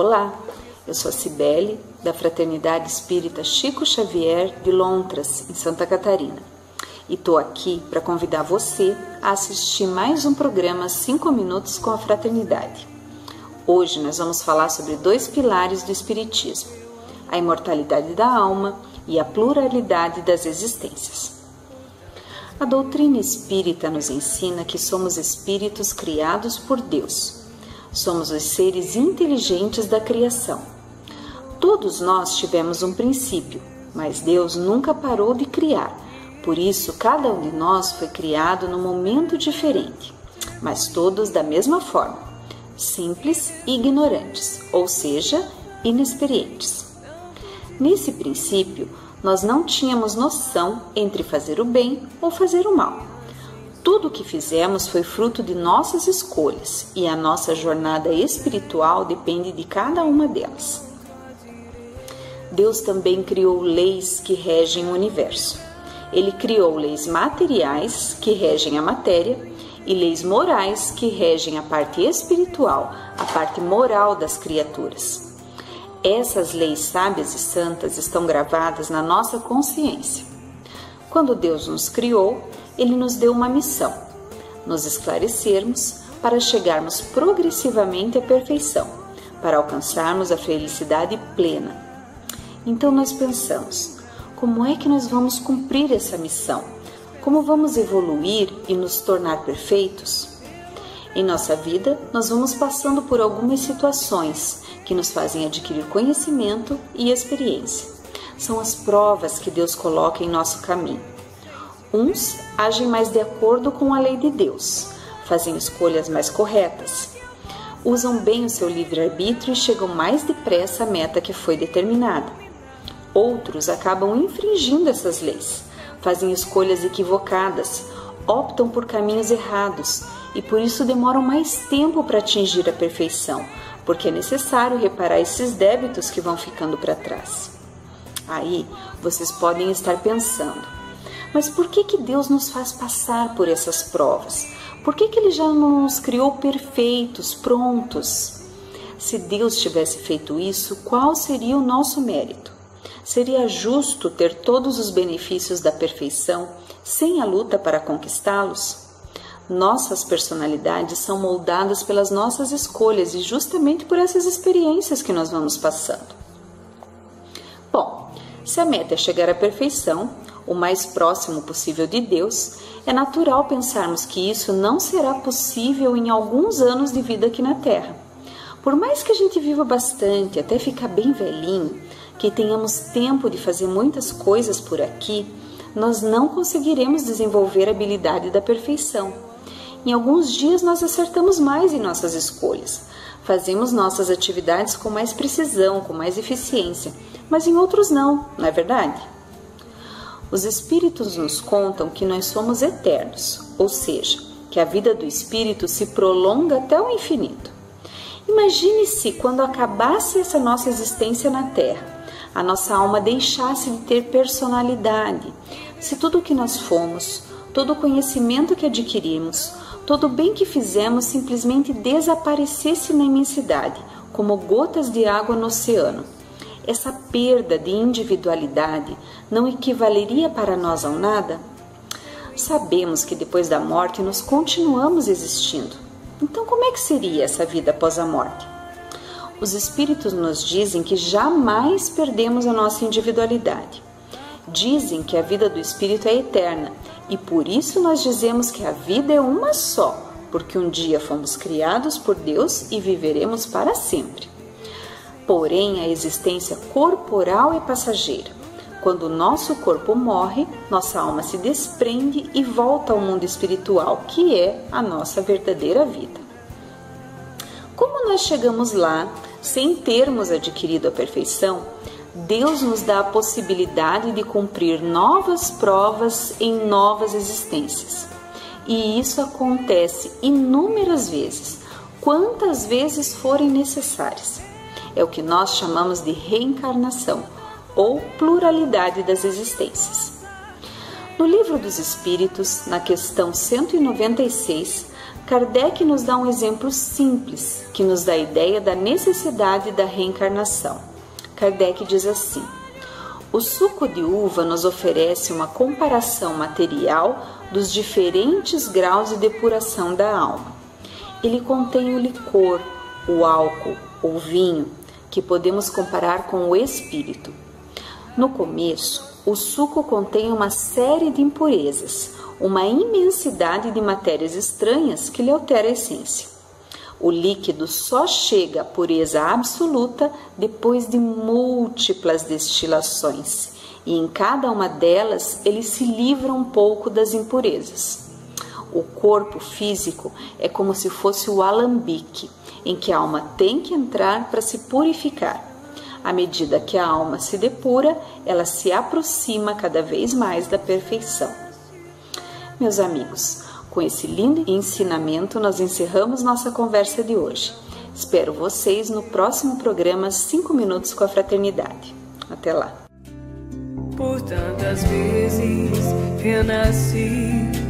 Olá, eu sou a Cibele, da Fraternidade Espírita Chico Xavier de Lontras, em Santa Catarina. E estou aqui para convidar você a assistir mais um programa 5 Minutos com a Fraternidade. Hoje nós vamos falar sobre 2 pilares do Espiritismo, a imortalidade da alma e a pluralidade das existências. A doutrina espírita nos ensina que somos espíritos criados por Deus. Somos os seres inteligentes da criação. Todos nós tivemos um princípio, mas Deus nunca parou de criar. Por isso, cada um de nós foi criado num momento diferente, mas todos da mesma forma, simples e ignorantes, ou seja, inexperientes. Nesse princípio, nós não tínhamos noção entre fazer o bem ou fazer o mal. Tudo o que fizemos foi fruto de nossas escolhas e a nossa jornada espiritual depende de cada uma delas. Deus também criou leis que regem o universo. Ele criou leis materiais que regem a matéria e leis morais que regem a parte espiritual, a parte moral das criaturas. Essas leis sábias e santas estão gravadas na nossa consciência. Quando Deus nos criou, Ele nos deu uma missão, nos esclarecermos para chegarmos progressivamente à perfeição, para alcançarmos a felicidade plena. Então nós pensamos, como é que nós vamos cumprir essa missão? Como vamos evoluir e nos tornar perfeitos? Em nossa vida, nós vamos passando por algumas situações que nos fazem adquirir conhecimento e experiência. São as provas que Deus coloca em nosso caminho. Uns agem mais de acordo com a lei de Deus, fazem escolhas mais corretas, usam bem o seu livre-arbítrio e chegam mais depressa à meta que foi determinada. Outros acabam infringindo essas leis, fazem escolhas equivocadas, optam por caminhos errados e por isso demoram mais tempo para atingir a perfeição, porque é necessário reparar esses débitos que vão ficando para trás. Aí vocês podem estar pensando, mas por que Deus nos faz passar por essas provas? Por que Ele já não nos criou perfeitos, prontos? Se Deus tivesse feito isso, qual seria o nosso mérito? Seria justo ter todos os benefícios da perfeição sem a luta para conquistá-los? Nossas personalidades são moldadas pelas nossas escolhas e justamente por essas experiências que nós vamos passando. Bom, se a meta é chegar à perfeição, o mais próximo possível de Deus, é natural pensarmos que isso não será possível em alguns anos de vida aqui na Terra. Por mais que a gente viva bastante, até ficar bem velhinho, que tenhamos tempo de fazer muitas coisas por aqui, nós não conseguiremos desenvolver a habilidade da perfeição. Em alguns dias nós acertamos mais em nossas escolhas, fazemos nossas atividades com mais precisão, com mais eficiência, mas em outros não é verdade? Os espíritos nos contam que nós somos eternos, ou seja, que a vida do espírito se prolonga até o infinito. Imagine se, quando acabasse essa nossa existência na Terra, a nossa alma deixasse de ter personalidade, se tudo o que nós fomos, todo o conhecimento que adquirimos, todo o bem que fizemos simplesmente desaparecesse na imensidade, como gotas de água no oceano. Essa perda de individualidade não equivaleria para nós ao nada? Sabemos que depois da morte nós continuamos existindo. Então como é que seria essa vida após a morte? Os espíritos nos dizem que jamais perdemos a nossa individualidade. Dizem que a vida do espírito é eterna e por isso nós dizemos que a vida é uma só, porque um dia fomos criados por Deus e viveremos para sempre. Porém, a existência corporal é passageira. Quando o nosso corpo morre, nossa alma se desprende e volta ao mundo espiritual, que é a nossa verdadeira vida. Como nós chegamos lá sem termos adquirido a perfeição, Deus nos dá a possibilidade de cumprir novas provas em novas existências. E isso acontece inúmeras vezes, quantas vezes forem necessárias. É o que nós chamamos de reencarnação, ou pluralidade das existências. No Livro dos Espíritos, na questão 196, Kardec nos dá um exemplo simples que nos dá a ideia da necessidade da reencarnação. Kardec diz assim: o suco de uva nos oferece uma comparação material dos diferentes graus de depuração da alma. Ele contém o licor, o álcool ou vinho, que podemos comparar com o espírito. No começo, o suco contém uma série de impurezas, uma imensidade de matérias estranhas que lhe altera a essência. O líquido só chega à pureza absoluta depois de múltiplas destilações, e em cada uma delas ele se livra um pouco das impurezas. O corpo físico é como se fosse o alambique, em que a alma tem que entrar para se purificar. À medida que a alma se depura, ela se aproxima cada vez mais da perfeição. Meus amigos, com esse lindo ensinamento, nós encerramos nossa conversa de hoje. Espero vocês no próximo programa 5 Minutos com a Fraternidade. Até lá! Por tantas vezes renasci